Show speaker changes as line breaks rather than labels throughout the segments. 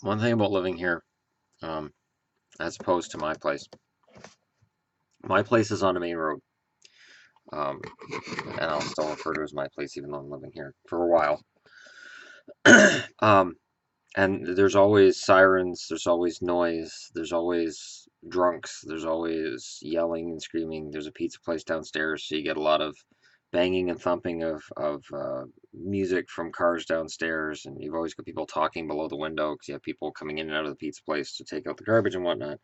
One thing about living here, um, as opposed to my place is on a main road, um, and I'll still refer to it as my place even though I'm living here for a while. um, and there's always sirens, there's always noise, there's always drunks, there's always yelling and screaming. There's a pizza place downstairs, so you get a lot of banging and thumping of music from cars downstairs, and you've always got people talking below the window because you have people coming in and out of the pizza place to take out the garbage and whatnot.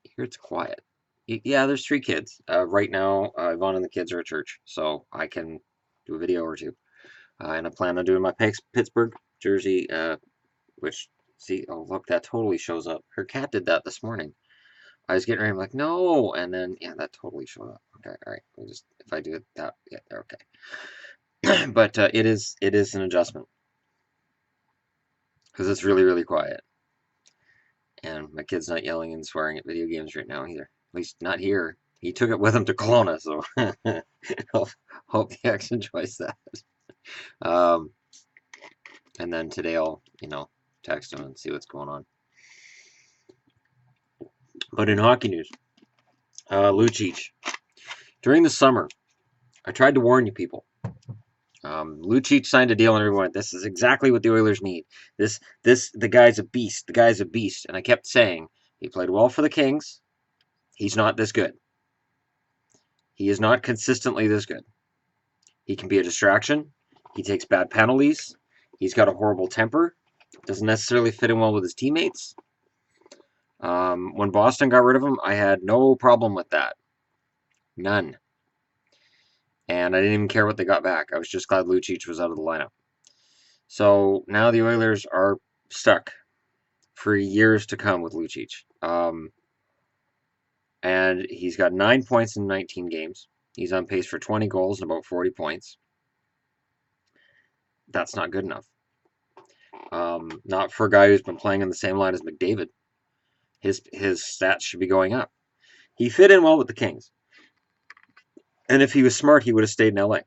Here it's quiet. Yeah, there's 3 kids. Right now, Yvonne and the kids are at church, so I can do a video or two. And I plan on doing my Pittsburgh jersey, which, see, oh, look, that totally shows up. Her cat did that this morning. I was getting ready, I'm like, no, and then, yeah, that totally showed up. Okay, all right, we'll just, if I do it that, yeah, they're okay. But it is an adjustment, because it's really, really quiet. And my kid's not yelling and swearing at video games right now either. At least not here. He took it with him to Kelowna, so hope the X enjoys that. Um, and then today I'll, text him and see what's going on. But in hockey news, Lucic. During the summer, I tried to warn you people. Lucic signed a deal, and everyone went, "This is exactly what the Oilers need. The guy's a beast. The guy's a beast." And I kept saying, he played well for the Kings. He's not this good. He is not consistently this good. He can be a distraction. He takes bad penalties. He's got a horrible temper. Doesn't necessarily fit in well with his teammates. When Boston got rid of him, I had no problem with that. None. And I didn't even care what they got back. I was just glad Lucic was out of the lineup. So now the Oilers are stuck for years to come with Lucic. And he's got 9 points in 19 games. He's on pace for 20 goals and about 40 points. That's not good enough. Not for a guy who's been playing in the same line as McDavid. His stats should be going up. He fit in well with the Kings. And if he was smart, he would have stayed in LA.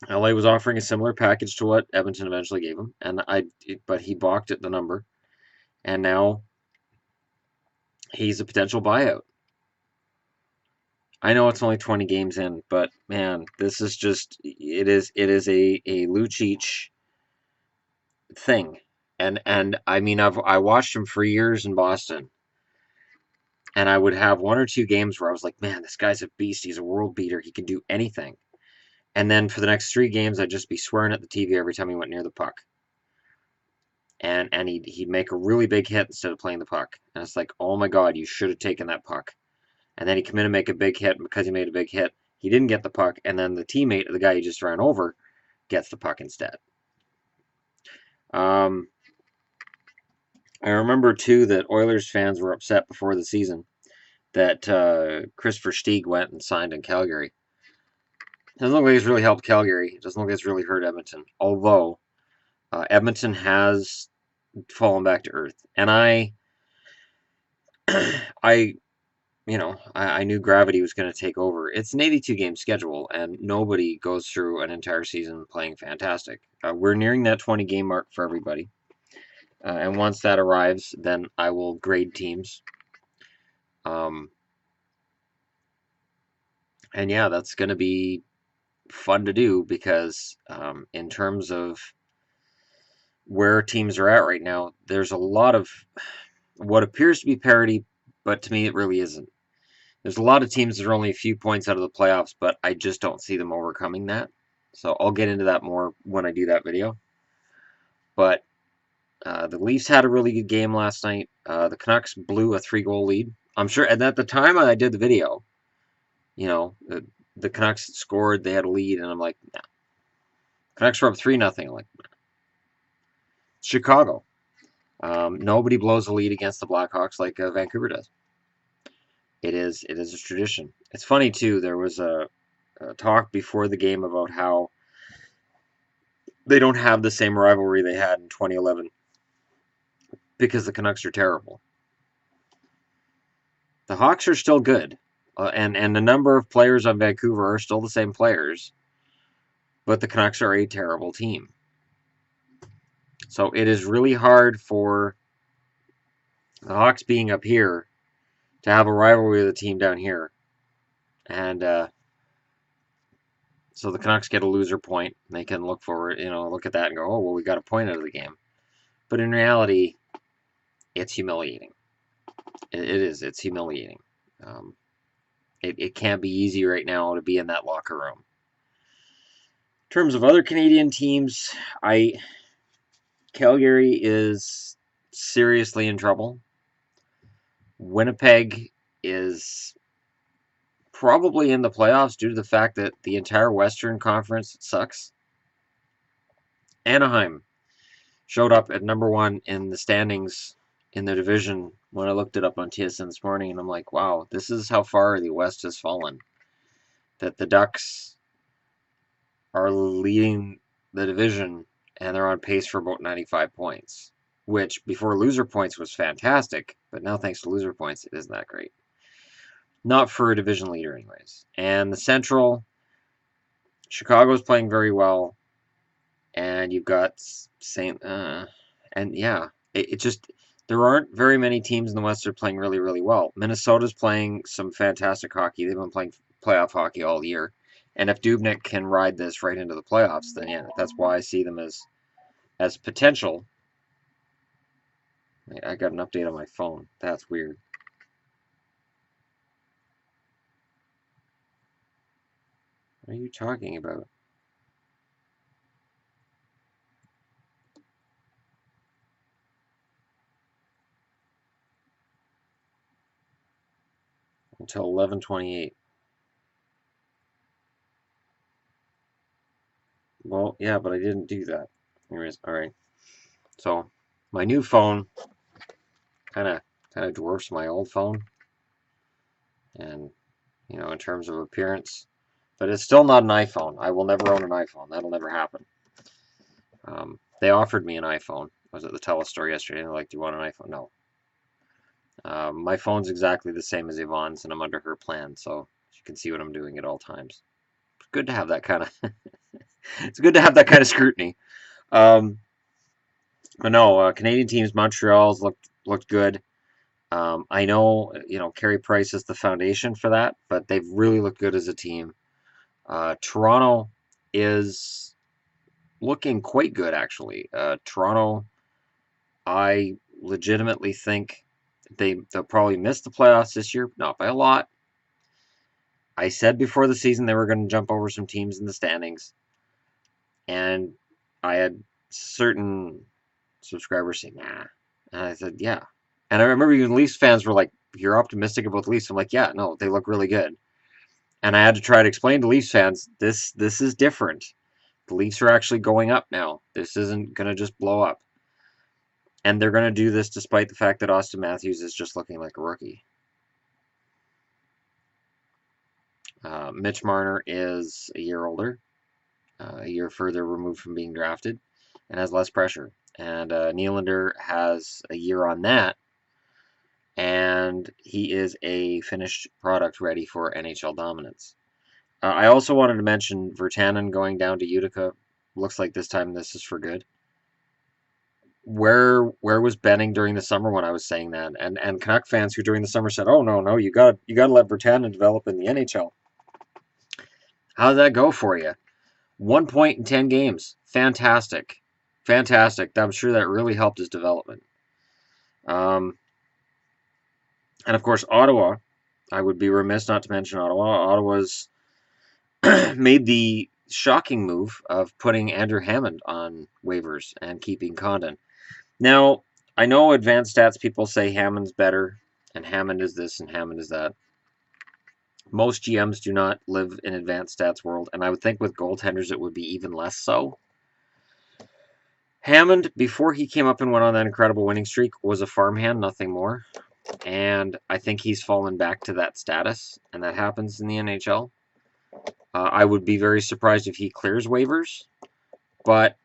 LA was offering a similar package to what Edmonton eventually gave him, but he balked at the number, and now he's a potential buyout. I know it's only 20 games in, but man, this is just it is a Lucic thing, and I mean I watched him for years in Boston, and I would have 1 or 2 games where I was like, man, this guy's a beast. He's a world beater. He can do anything. And then for the next 3 games, I'd just be swearing at the TV every time he went near the puck. And he'd make a really big hit instead of playing the puck. And it's like, oh my God, you should have taken that puck. And then he'd come in and make a big hit, and because he made a big hit, he didn't get the puck, and then the teammate, the guy he just ran over, gets the puck instead. I remember, too, that Oilers fans were upset before the season that Christopher Stieg went and signed in Calgary. It doesn't look like it's really helped Calgary. It doesn't look like it's really hurt Edmonton. Although, Edmonton has fallen back to earth. And I knew gravity was going to take over. It's an 82-game schedule, and nobody goes through an entire season playing fantastic. We're nearing that 20-game mark for everybody. And once that arrives, then I will grade teams. And yeah, that's going to be fun to do because in terms of where teams are at right now, there's a lot of what appears to be parity, but to me it really isn't. There's a lot of teams that are only a few points out of the playoffs, but I just don't see them overcoming that. So I'll get into that more when I do that video. But the Leafs had a really good game last night. The Canucks blew a 3-goal lead. I'm sure, and at the time I did the video, the Canucks scored, they had a lead, and I'm like, nah. Canucks were up 3-0. I'm like, nah. Chicago. Nobody blows a lead against the Blackhawks like Vancouver does. It is a tradition. It's funny, too, there was a talk before the game about how they don't have the same rivalry they had in 2011 because the Canucks are terrible. The Hawks are still good, and the number of players on Vancouver are still the same players, but the Canucks are a terrible team. So it is really hard for the Hawks being up here to have a rivalry with a team down here. And so the Canucks get a loser point. They can look forward, look at that and go, oh, well, we got a point out of the game. But in reality, it's humiliating. It is. It's humiliating. It can't be easy right now to be in that locker room. In terms of other Canadian teams, Calgary is seriously in trouble. Winnipeg is probably in the playoffs due to the fact that the entire Western Conference sucks. Anaheim showed up at number 1 in the standings in the division when I looked it up on TSN this morning, and I'm like, wow, this is how far the West has fallen. That the Ducks are leading the division, and they're on pace for about 95 points, which before loser points was fantastic, but now thanks to loser points, it isn't that great. Not for a division leader anyways. And the Central, Chicago's playing very well, and you've got and yeah, it just, there aren't very many teams in the West that are playing really, really well. Minnesota's playing some fantastic hockey. They've been playing playoff hockey all year. And if Dubnyk can ride this right into the playoffs, then yeah, that's why I see them as potential. I got an update on my phone. That's weird. What are you talking about? Until 11:28. Well, yeah, but I didn't do that. Anyways, all right. So my new phone kind of dwarfs my old phone, and in terms of appearance, but it's still not an iPhone. I will never own an iPhone. That'll never happen. They offered me an iPhone. I was at the Telestore yesterday, and they're like, "Do you want an iPhone?" No. My phone's exactly the same as Yvonne's, and I'm under her plan, so she can see what I'm doing at all times. It's good to have that kind of. It's good to have that kind of scrutiny. But no, Canadian teams, Montreal's looked good. I know, Carey Price is the foundation for that, but they've really looked good as a team. Toronto is looking quite good, actually. Toronto, I legitimately think they'll probably miss the playoffs this year, not by a lot. I said before the season they were going to jump over some teams in the standings, and I had certain subscribers saying, nah. And I said, yeah. And I remember even Leafs fans were like, you're optimistic about the Leafs. I'm like, yeah, no, they look really good. And I had to try to explain to Leafs fans, this is different. The Leafs are actually going up now. This isn't going to just blow up. And they're going to do this despite the fact that Austin Matthews is just looking like a rookie. Mitch Marner is a year older, a year further removed from being drafted, and has less pressure. And Nylander has a year on that, and he is a finished product ready for NHL dominance. I also wanted to mention Virtanen going down to Utica. Looks like this time this is for good. Where was Benning during the summer when I was saying that? And Canuck fans who during the summer said, "Oh no, you got to let Virtanen develop in the NHL." How did that go for you? 1 point in 10 games. Fantastic. I'm sure that really helped his development. And of course, Ottawa. I would be remiss not to mention Ottawa. Ottawa's made the shocking move of putting Andrew Hammond on waivers and keeping Condon. Now, I know advanced stats people say Hammond's better, and Hammond is this, and Hammond is that. Most GMs do not live in advanced stats world, and I would think with goaltenders it would be even less so. Hammond, before he came up and went on that incredible winning streak, was a farmhand, nothing more. And I think he's fallen back to that status, and that happens in the NHL. I would be very surprised if he clears waivers, but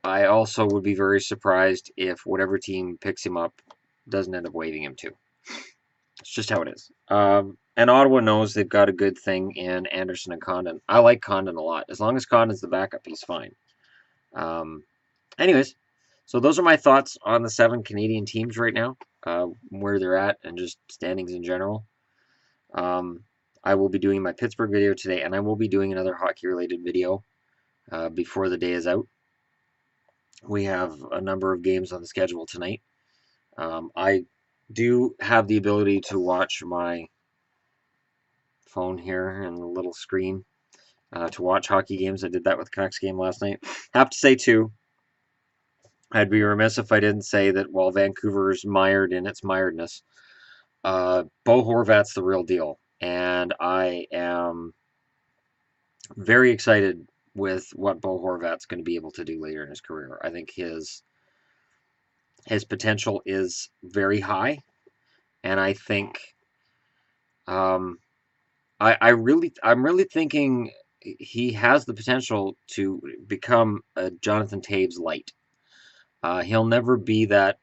I also would be very surprised if whatever team picks him up doesn't end up waiving him too. It's just how it is. And Ottawa knows they've got a good thing in Anderson and Condon. I like Condon a lot. As long as Condon's the backup, he's fine. Anyways, So those are my thoughts on the 7 Canadian teams right now, where they're at, and just standings in general. I will be doing my Pittsburgh video today, and I will be doing another hockey-related video before the day is out. We have a number of games on the schedule tonight. I do have the ability to watch my phone here and the little screen to watch hockey games. I did that with the Canucks game last night. Have to say, too, I'd be remiss if I didn't say that while Vancouver's mired in its miredness, Bo Horvat's the real deal. And I am very excited with what Bo Horvat's going to be able to do later in his career. I think his potential is very high, and I think I'm really thinking he has the potential to become a Jonathan Toews light. He'll never be that.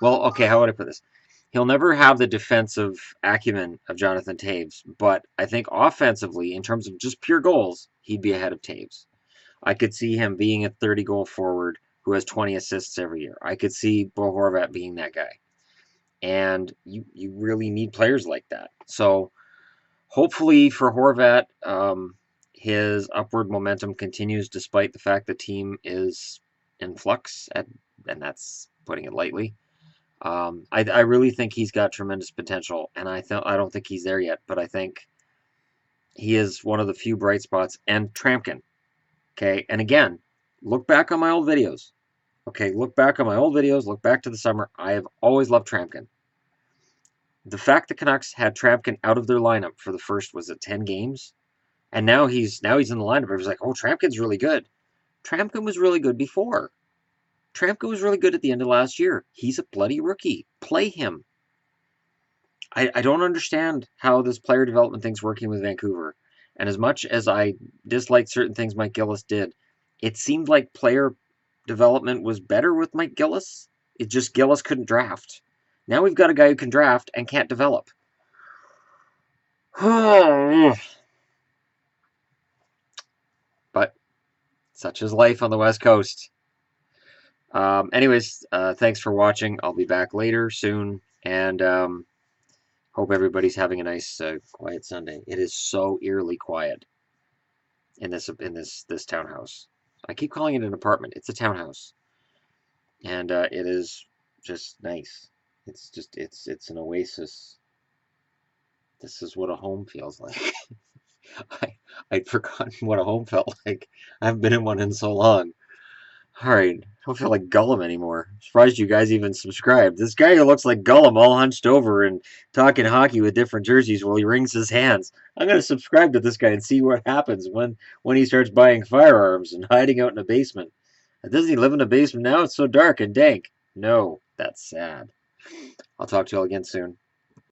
Well, okay, how would I put this? He'll never have the defensive acumen of Jonathan Toews, but I think offensively, in terms of just pure goals, he'd be ahead of Toews. I could see him being a 30-goal forward who has 20 assists every year. I could see Bo Horvat being that guy. And you really need players like that. So hopefully for Horvat, his upward momentum continues despite the fact the team is in flux, and that's putting it lightly. I really think he's got tremendous potential, and I don't think he's there yet, but I think he is one of the few bright spots. And Trampkin, okay, and again, look back on my old videos. Okay, look back on my old videos, look back to the summer. I have always loved Trampkin. The fact the Canucks had Trampkin out of their lineup for the first, was it 10 games? And now he's in the lineup. Everyone's like, oh, Trampkin's really good. Trampkin was really good before. Trampkin was really good at the end of last year. He's a bloody rookie. Play him. I don't understand how this player development thing's working with Vancouver. And as much as I disliked certain things Mike Gillis did, it seemed like player development was better with Mike Gillis. It just Gillis couldn't draft. Now we've got a guy who can draft and can't develop. But such is life on the West Coast. Anyways, thanks for watching. I'll be back later soon, and hope everybody's having a nice, quiet Sunday. It is so eerily quiet in this townhouse. I keep calling it an apartment. It's a townhouse, and it is just nice. It's an oasis. This is what a home feels like. I'd forgotten what a home felt like. I haven't been in one in so long. Alright, I don't feel like Gollum anymore. Surprised you guys even subscribed. This guy who looks like Gollum, all hunched over and talking hockey with different jerseys while he wrings his hands. I'm going to subscribe to this guy and see what happens when he starts buying firearms and hiding out in a basement. Doesn't he live in a basement now? It's so dark and dank. No, that's sad. I'll talk to you all again soon.